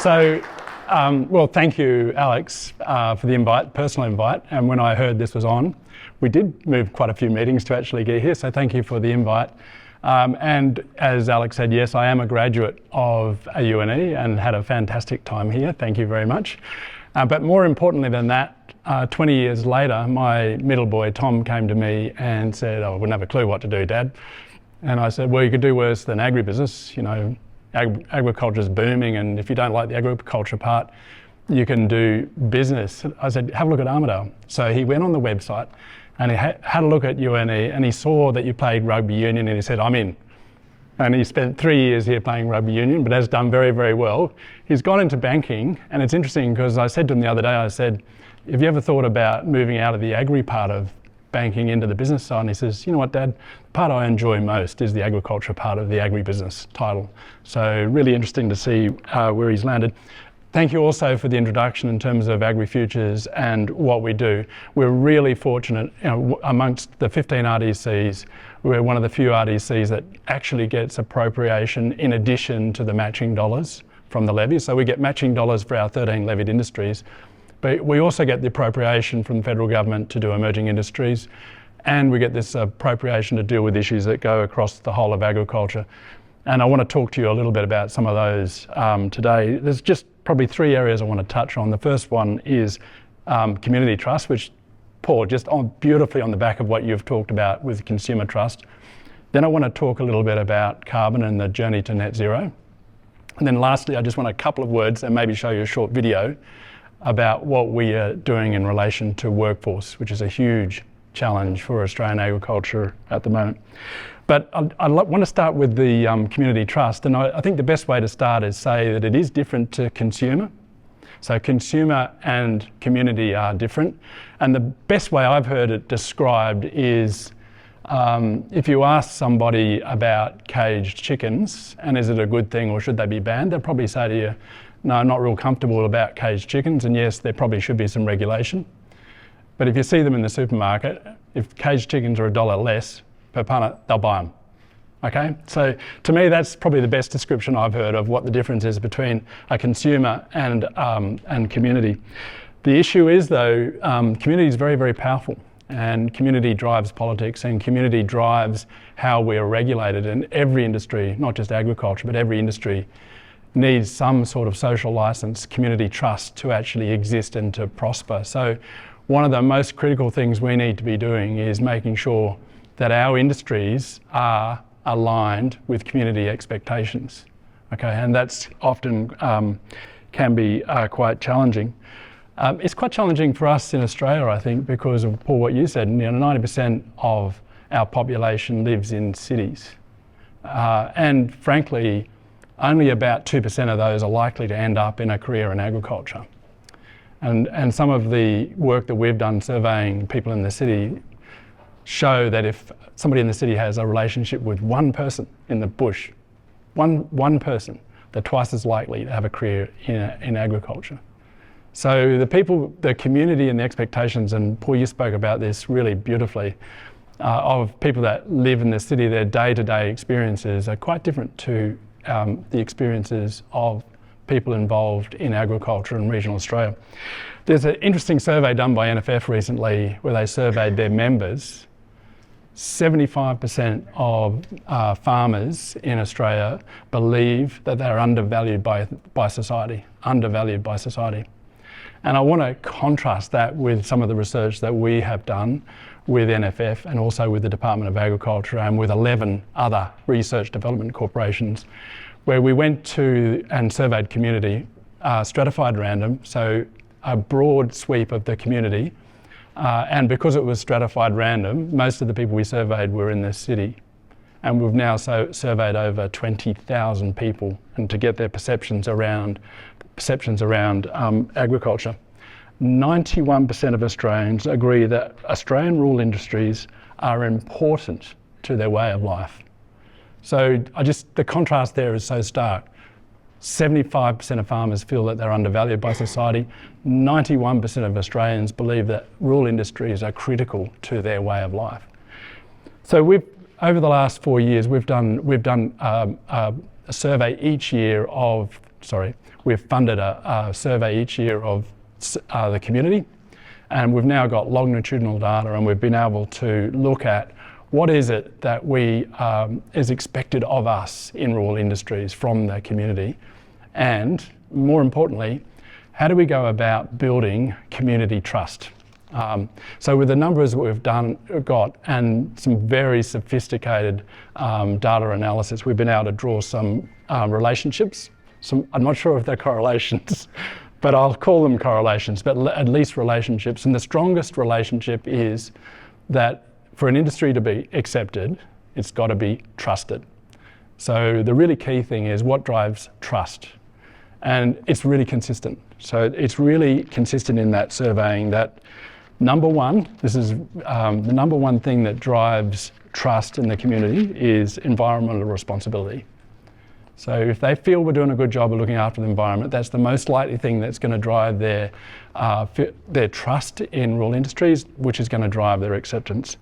Well, thank you, Alex, for the invite, personal invite. And when I heard this was on, we did move quite a few meetings to actually get here. So thank you for the invite. And as Alex said, yes, I am a graduate of AUNE and had a fantastic time here. Thank you very much. But more importantly than that, 20 years later, my middle boy, Tom, came to me and said, "Oh, I wouldn't have a clue what to do, Dad." And I said, "Well, you could do worse than agribusiness. You know, agriculture is booming, and if you don't like the agriculture part, you can do business." I said, "Have a look at Armidale." So he went on the website and he had a look at UNE, and he saw that you played rugby union, and he said, "I'm in." And he spent 3 years here playing rugby union, but has done very, very well. He's gone into banking, and it's interesting because I said to him the other day, I said, "Have you ever thought about moving out of the agri part of banking into the business side?" And he says, "You know what, Dad, the part I enjoy most is the agriculture part of the agribusiness title." So really interesting to see where he's landed. Thank you also for the introduction in terms of AgriFutures and what we do. We're really fortunate, you know, amongst the 15 RDCs, we're one of the few RDCs that actually gets appropriation in addition to the matching dollars from the levy. So we get matching dollars for our 13 levied industries, but we also get the appropriation from the federal government to do emerging industries, and we get this appropriation to deal with issues that go across the whole of agriculture. And I want to talk to you a little bit about some of those today. There's just probably 3 areas I want to touch on. The first one is community trust, which Paul, just beautifully on the back of what you've talked about with consumer trust. Then I want to talk a little bit about carbon and the journey to net zero. And then lastly, I just want a couple of words and maybe show you a short video about what we are doing in relation to workforce, which is a huge challenge for Australian agriculture at the moment. But I want to start with the community trust, and I think the best way to start is say that it is different to consumer. So consumer and community are different, and the best way I've heard it described is if you ask somebody about caged chickens and is it a good thing or should they be banned, they'll probably say to you, "No, I'm not real comfortable about caged chickens, and yes, there probably should be some regulation." But if you see them in the supermarket, if caged chickens are $1 less per punnet, they'll buy them. Okay, so to me that's probably the best description I've heard of what the difference is between a consumer and community. The issue is though, community is very, very powerful, and community drives politics, and community drives how we are regulated. And every industry, not just agriculture, but every industry needs some sort of social license, community trust to actually exist and to prosper. So one of the most critical things we need to be doing is making sure that our industries are aligned with community expectations. Okay, and that's often can be quite challenging. It's quite challenging for us in Australia, I think, because of, Paul, what you said, 90% of our population lives in cities. And frankly, only about 2% of those are likely to end up in a career in agriculture. And some of the work that we've done surveying people in the city show that if somebody in the city has a relationship with one person in the bush, one person, they're twice as likely to have a career in agriculture. So the people, the community and the expectations, and Paul, you spoke about this really beautifully, of people that live in the city, their day-to-day experiences are quite different to the experiences of people involved in agriculture in regional Australia. There's an interesting survey done by NFF recently where they surveyed their members. 75% of farmers in Australia believe that they're undervalued by society, And I want to contrast that with some of the research that we have done with NFF and also with the Department of Agriculture and with 11 other research development corporations, where we went to and surveyed community, stratified random, so a broad sweep of the community. And because it was stratified random, most of the people we surveyed were in the city. And we've now surveyed over 20,000 people and to get their perceptions around agriculture. 91% of Australians agree that Australian rural industries are important to their way of life. So the contrast there is so stark. 75% of farmers feel that they're undervalued by society. 91% of Australians believe that rural industries are critical to their way of life. So over the last 4 years, we've done a survey each year of we've funded a survey each year of the community, and we've now got longitudinal data, and we've been able to look at what is it that is expected of us in rural industries from the community, and more importantly, how do we go about building community trust? So with the numbers that we've got and some very sophisticated data analysis, we've been able to draw some relationships. I'm not sure if they're correlations, but I'll call them correlations, but at least relationships. And the strongest relationship is that for an industry to be accepted, it's got to be trusted. So the really key thing is what drives trust. And it's really consistent. So it's really consistent in that surveying that number one, this is the number one thing that drives trust in the community is environmental responsibility. So if they feel we're doing a good job of looking after the environment, that's the most likely thing that's going to drive their trust in rural industries, which is going to drive their acceptance.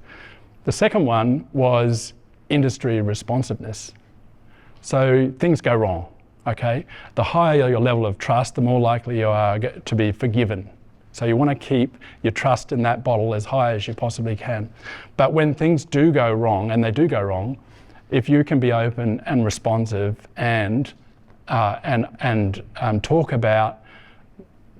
The second one was industry responsiveness. So things go wrong, okay? The higher your level of trust, the more likely you are to be forgiven. So you want to keep your trust in that bottle as high as you possibly can. But when things do go wrong, and they do go wrong, if you can be open and responsive and talk about,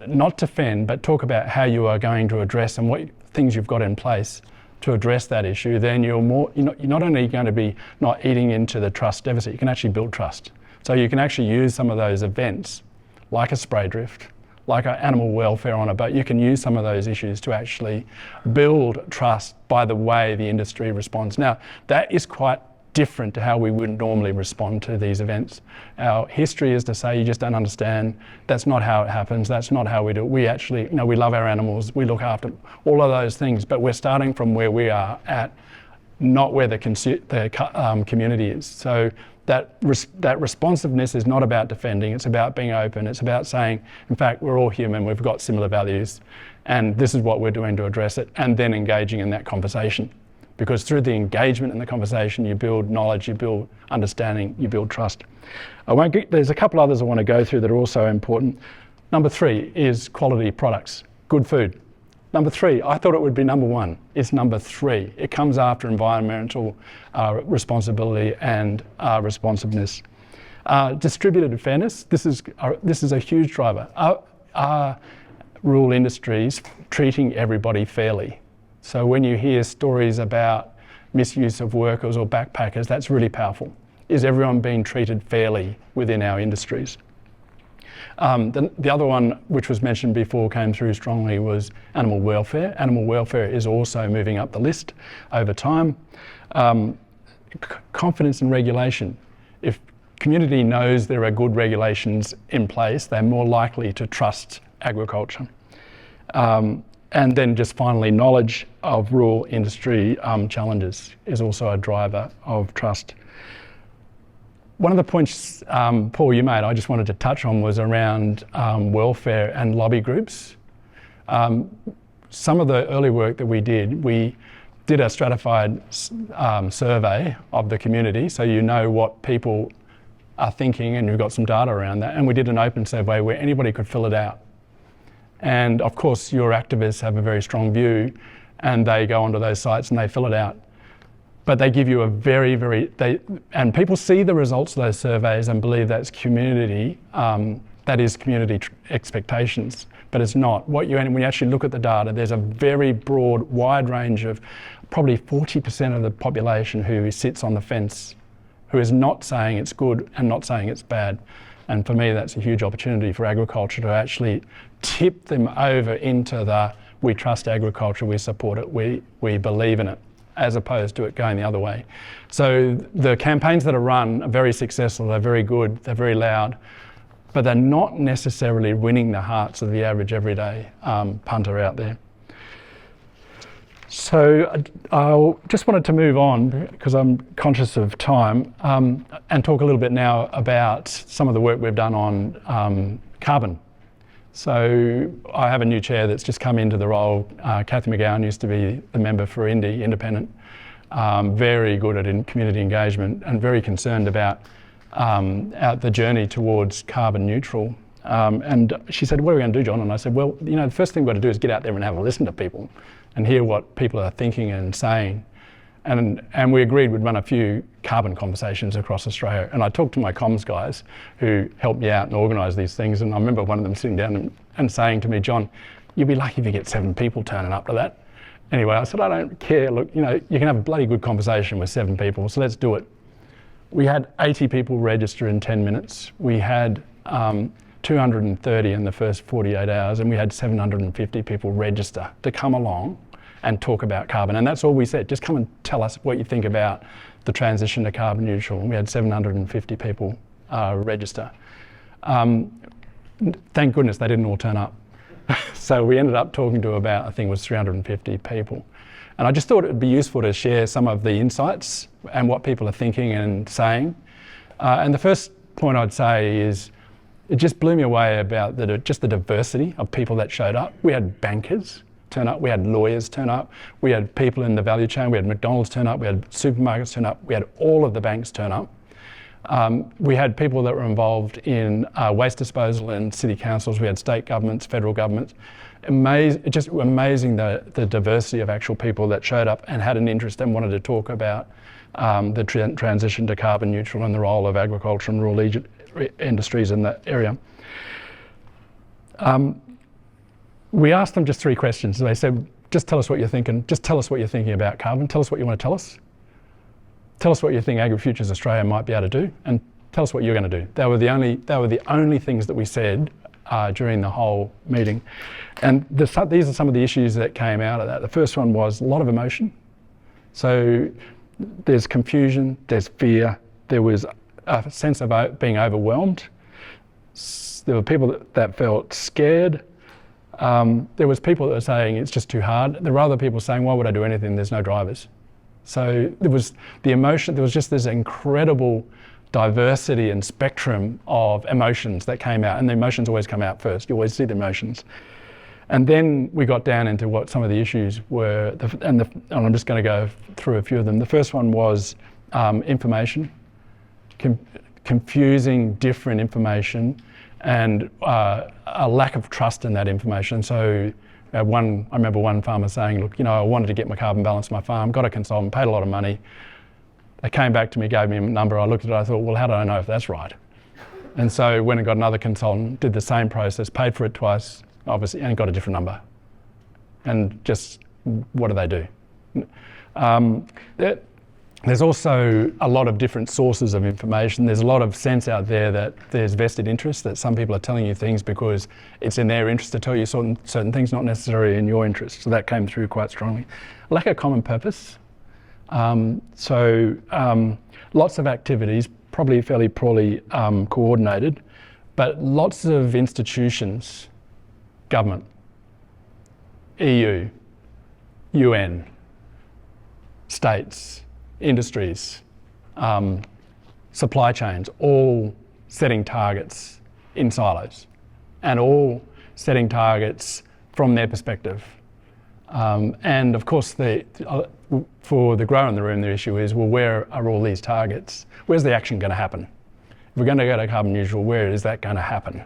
not defend, but talk about how you are going to address and what things you've got in place to address that issue, then you're not only going to be not eating into the trust deficit, you can actually build trust. So you can actually use some of those events, like a spray drift, like animal welfare on a boat. You can use some of those issues to actually build trust by the way the industry responds. Now, that is quite different to how we would normally respond to these events. Our history is to say you just don't understand, that's not how it happens, that's not how we do it. We actually, we love our animals, we look after all of those things, but we're starting from where we are at, not where the community is. So that responsiveness is not about defending, it's about being open, it's about saying, in fact, we're all human, we've got similar values, and this is what we're doing to address it, and then engaging in that conversation. Because through the engagement in the conversation, you build knowledge, you build understanding, you build trust. There's a couple others I want to go through that are also important. Number 3 is quality products, good food. Number 3, I thought it would be number 1. It's number 3. It comes after environmental responsibility and responsiveness. Distributed fairness, this is a huge driver. Are rural industries treating everybody fairly? So when you hear stories about misuse of workers or backpackers, that's really powerful. Is everyone being treated fairly within our industries? The other one, which was mentioned before, came through strongly, was animal welfare. Animal welfare is also moving up the list over time. Confidence in regulation. If community knows there are good regulations in place, they're more likely to trust agriculture. And then just finally, knowledge of rural industry challenges is also a driver of trust. One of the points, Paul, you made, I just wanted to touch on, was around welfare and lobby groups. Some of the early work that we did a stratified survey of the community, so you know what people are thinking, and you've got some data around that. And we did an open survey where anybody could fill it out. And of course, your activists have a very strong view, and they go onto those sites and they fill it out. But they give you a and people see the results of those surveys and believe that's community, that is community expectations, but it's not. When you actually look at the data, there's a very broad, wide range of probably 40% of the population who sits on the fence, who is not saying it's good and not saying it's bad. And for me, that's a huge opportunity for agriculture to actually tip them over into the, we trust agriculture, we support it, we believe in it, as opposed to it going the other way. So the campaigns that are run are very successful, they're very good, they're very loud, but they're not necessarily winning the hearts of the average everyday punter out there. So I just wanted to move on, because I'm conscious of time, and talk a little bit now about some of the work we've done on carbon. So I have a new chair that's just come into the role. Cathy McGowan used to be the member for Independent, very good at community engagement and very concerned about out the journey towards carbon neutral. And she said, what are we going to do, John? And I said, well, the first thing we've got to do is get out there and have a listen to people and hear what people are thinking and saying. And we agreed we'd run a few carbon conversations across Australia. And I talked to my comms guys who helped me out and organise these things. And I remember one of them sitting down and saying to me, John, you'll be lucky if you get 7 people turning up to that. Anyway, I said, I don't care. Look, you can have a bloody good conversation with 7 people, so let's do it. We had 80 people register in 10 minutes. We had 230 in the first 48 hours, and we had 750 people register to come along and talk about carbon. And that's all we said, just come and tell us what you think about the transition to carbon neutral. And we had 750 people register. Thank goodness they didn't all turn up. So we ended up talking to about, I think it was 350 people. And I just thought it would be useful to share some of the insights and what people are thinking and saying. And the first point I'd say is, it just blew me away about just the diversity of people that showed up. We had bankers turn up, we had lawyers turn up, we had people in the value chain, we had McDonald's turn up, we had supermarkets turn up, we had all of the banks turn up. We had people that were involved in waste disposal and city councils, we had state governments, federal governments. Just amazing the diversity of actual people that showed up and had an interest and wanted to talk about the transition to carbon neutral and the role of agriculture and rural industries in that area. We asked them just 3 questions. They said, just tell us what you're thinking. Just tell us what you're thinking about carbon. Tell us what you want to tell us. Tell us what you think AgriFutures Australia might be able to do, and tell us what you're going to do. They were the only things that we said during the whole meeting. And these are some of the issues that came out of that. The first one was a lot of emotion. So there's confusion, there's fear, there was a sense of being overwhelmed. There were people that felt scared. There was people that were saying it's just too hard. There were other people saying, why would I do anything? There's no drivers. So there was the emotion, there was just this incredible diversity and spectrum of emotions that came out, and the emotions always come out first. You always see the emotions. And then we got down into what some of the issues were, and I'm just going to go through a few of them. The first one was information, confusing different information, and a lack of trust in that information. So I remember one farmer saying, look, I wanted to get my carbon balance on my farm, got a consultant, paid a lot of money. They came back to me, gave me a number. I looked at it, I thought, well, how do I know if that's right? And so went and got another consultant, did the same process, paid for it twice, obviously, and got a different number. And just, what do they do? There's also a lot of different sources of information. There's a lot of sense out there that there's vested interest, that some people are telling you things because it's in their interest to tell you certain things, not necessarily in your interest. So that came through quite strongly. Lack of common purpose. Lots of activities, probably fairly poorly coordinated, but lots of institutions, government, EU, UN, states, industries, supply chains, all setting targets in silos and all setting targets from their perspective. And of course, for the grower in the room, the issue is, well, where are all these targets? Where's the action going to happen? If we're going to go to carbon neutral, where is that going to happen?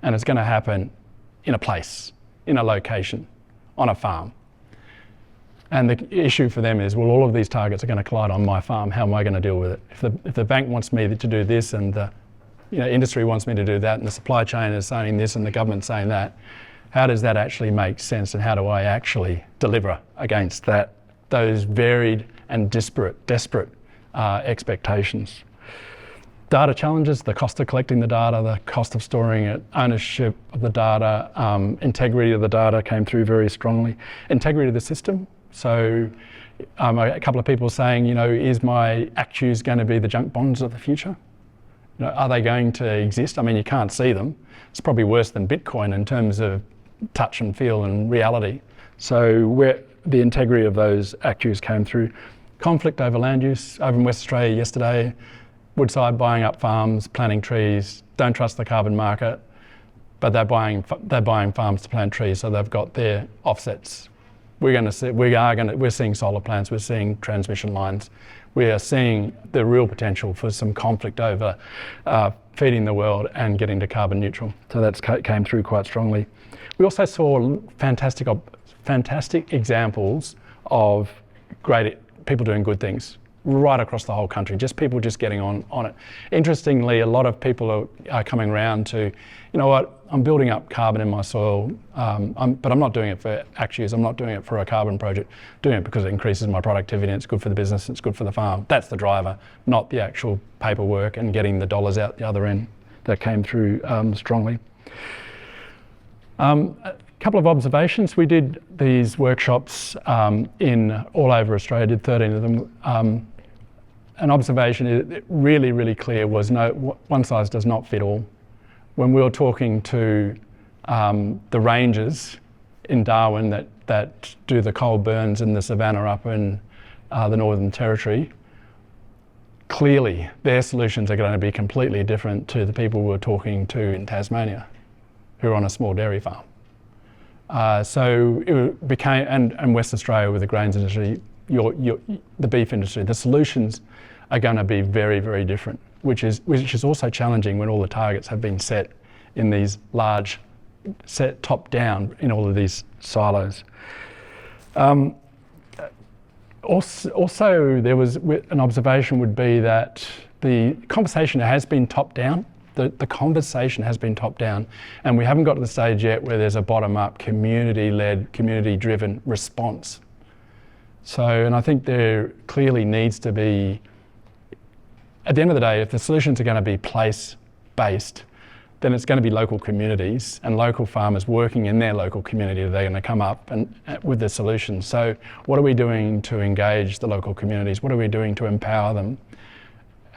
And it's going to happen in a place, in a location, on a farm. And the issue for them is, well, all of these targets are going to collide on my farm. How am I going to deal with it? If the bank wants me to do this, and the industry wants me to do that, and the supply chain is saying this, and the government's saying that, how does that actually make sense, and how do I actually deliver against those varied and desperate expectations? Data challenges, the cost of collecting the data, the cost of storing it, ownership of the data, integrity of the data came through very strongly. Integrity of the system. So a couple of people saying, is my ACCUs going to be the junk bonds of the future? Are they going to exist? I mean, you can't see them. It's probably worse than Bitcoin in terms of touch and feel and reality. So where the integrity of those ACCUs came through. Conflict over land use. Over in West Australia yesterday, Woodside buying up farms, planting trees, don't trust the carbon market, but they're buying farms to plant trees, so they've got their offsets. We're seeing solar plants, we're seeing transmission lines, we are seeing the real potential for some conflict over feeding the world and getting to carbon neutral. So that came through quite strongly. We also saw fantastic examples of great people doing good things right across the whole country, just people just getting on it. Interestingly, a lot of people are coming around to, you know what, I'm building up carbon in my soil, but I'm not doing it for AgriFutures, I'm not doing it for a carbon project, doing it because it increases my productivity and it's good for the business, it's good for the farm. That's the driver, not the actual paperwork and getting the dollars out the other end. That came through strongly. A couple of observations. We did these workshops in all over Australia, did 13 of them. An observation really clear was no, one size does not fit all. When we were talking to the rangers in Darwin that do the coal burns in the savannah up in the Northern Territory, clearly their solutions are going to be completely different to the people we were talking to in Tasmania, who are on a small dairy farm. So it became, and West Australia with the grains industry, the beef industry, the solutions are going to be very different, which is also challenging when all the targets have been set in these large, set top down in all of these silos. Also, there was an observation would be that the conversation has been top down. The conversation has been top down, and we haven't got to the stage yet where there's a bottom-up, community-led, community-driven response. So, and I think there clearly needs to be, at the end of the day, if the solutions are going to be place-based, then it's going to be local communities and local farmers working in their local community that are going to come up and with the solutions. So what are we doing to engage the local communities? What are we doing to empower them?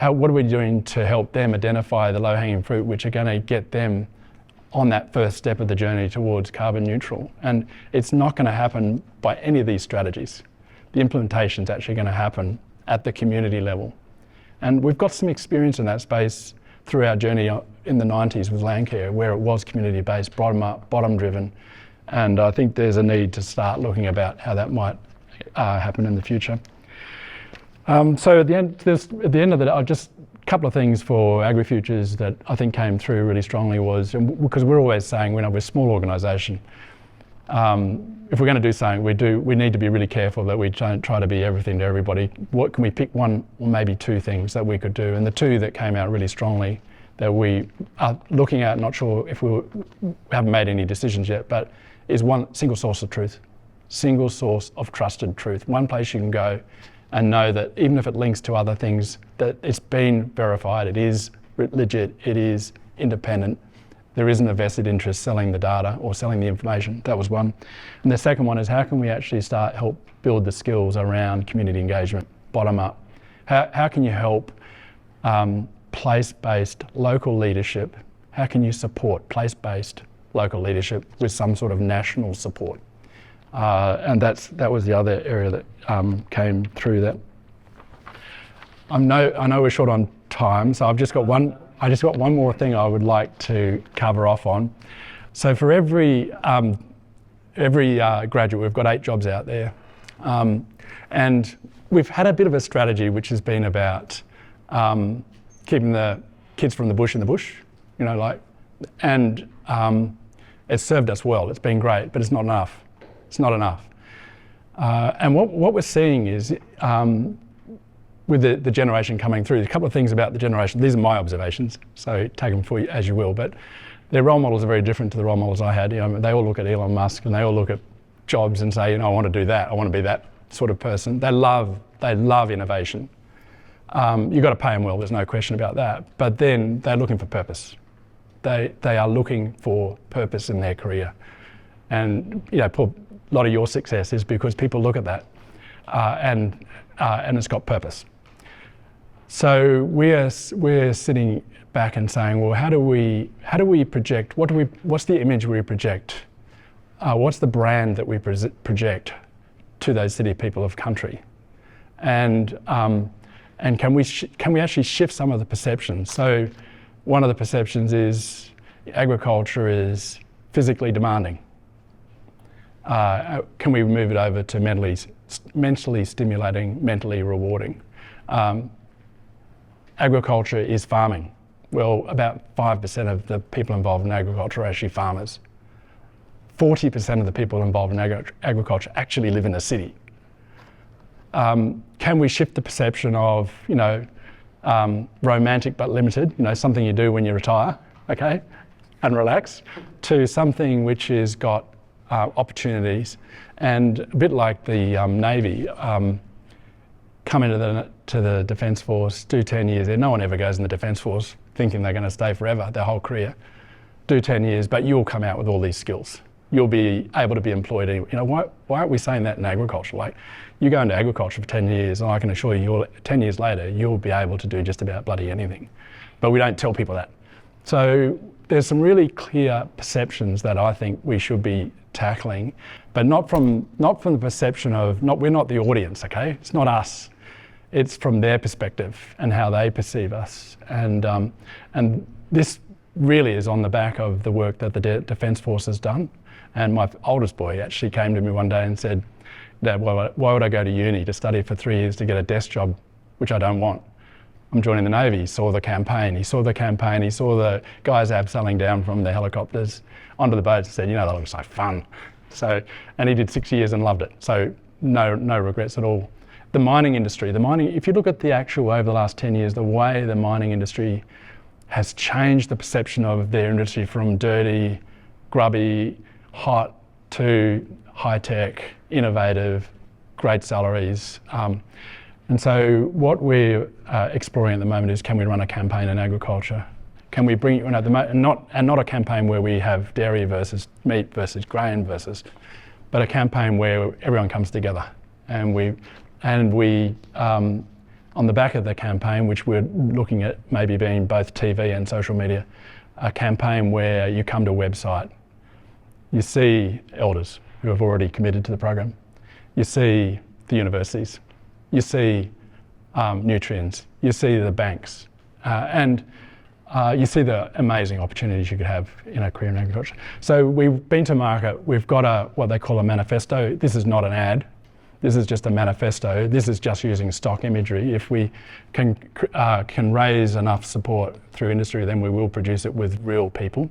What are we doing to help them identify the low-hanging fruit which are going to get them on that first step of the journey towards carbon neutral? And it's not going to happen by any of these strategies. The implementation is actually going to happen at the community level. And we've got some experience in that space through our journey in the 90s with Landcare, where it was community-based, bottom-up, bottom-driven. And I think there's a need to start looking about how that might happen in the future. So at the end of the day, just a couple of things for AgriFutures that I think came through really strongly was, because we're always saying we're a small organisation, if we're going to do something, we need to be really careful that we don't try to be everything to everybody. What can we pick one or maybe two things that we could do? And the two that came out really strongly that we are looking at, not sure if we haven't made any decisions yet, but is one single source of truth, single source of trusted truth. One place you can go and know that even if it links to other things, that it's been verified, it is legit, it is independent. There isn't a vested interest selling the data or selling the information. That was one. And the second one is how can we actually help build the skills around community engagement, bottom up? How can you help place-based local leadership? How can you support place-based local leadership with some sort of national support? And that was the other area that came through that. I know we're short on time, so I just got one more thing I would like to cover off on. So for every graduate, we've got 8 jobs out there, and we've had a bit of a strategy which has been about keeping the kids from the bush in the bush, and it's served us well. It's been great, but it's not enough. It's not enough. And what we're seeing is, with the generation coming through, there's a couple of things about the generation. These are my observations, so take them for you as you will, but their role models are very different to the role models I had. They all look at Elon Musk and they all look at jobs and say, I want to do that. I want to be that sort of person. They love innovation. You've got to pay them well, there's no question about that. But then they're looking for purpose. They are looking for purpose in their career. And Paul, a lot of your success is because people look at that and it's got purpose. So we're sitting back and saying, well, how do we project? What's the image we project? What's the brand that we project to those city people of country? And can we actually shift some of the perceptions? So one of the perceptions is agriculture is physically demanding. Can we move it over to mentally stimulating, mentally rewarding? Agriculture is farming. Well, about 5% of the people involved in agriculture are actually farmers. 40% of the people involved in agriculture actually live in a city. Can we shift the perception of, romantic but limited, something you do when you retire, okay, and relax, to something which has got opportunities, and a bit like the Navy, come into the Defence Force, do 10 years there. No one ever goes in the Defence Force thinking they're going to stay forever, their whole career. Do 10 years, but you'll come out with all these skills. You'll be able to be employed anyway. Why aren't we saying that in agriculture? Like, you go into agriculture for 10 years, and I can assure you, 10 years later, you'll be able to do just about bloody anything. But we don't tell people that. So there's some really clear perceptions that I think we should be tackling, but not from the perception of, we're not the audience, okay? It's not us. It's from their perspective and how they perceive us. And this really is on the back of the work that the Defence Force has done. And my oldest boy actually came to me one day and said, "Dad, why would I go to uni to study for 3 years to get a desk job, which I don't want? I'm joining the Navy." He saw the campaign. He saw the guys abseiling down from the helicopters onto the boats and said, "That looks like fun." So, and he did 6 years and loved it. So no regrets at all. The mining industry, if you look at the actual over the last 10 years, the way the mining industry has changed the perception of their industry from dirty, grubby, hot to high-tech, innovative, great salaries. And so what we're exploring at the moment is, can we run a campaign in agriculture? Can we bring, not a campaign where we have dairy versus meat versus grain but a campaign where everyone comes together, and we on the back of the campaign, which we're looking at maybe being both TV and social media, a campaign where you come to a website, you see elders who have already committed to the program, you see the universities, you see nutrients, you see the banks, and you see the amazing opportunities you could have in a career in agriculture. So we've been to market, we've got what they call a manifesto. This is not an ad, this is just a manifesto. This is just using stock imagery. If we can raise enough support through industry, then we will produce it with real people.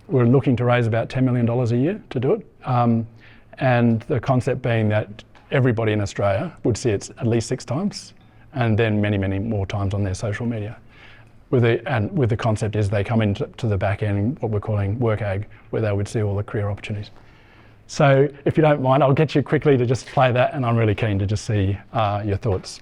We're looking to raise about $10 million a year to do it. And the concept being that everybody in Australia would see it at least 6 times, and then many, many more times on their social media. With the concept is they come into the back end, what we're calling work ag, where they would see all the career opportunities. So if you don't mind, I'll get you quickly to just play that, and I'm really keen to just see your thoughts.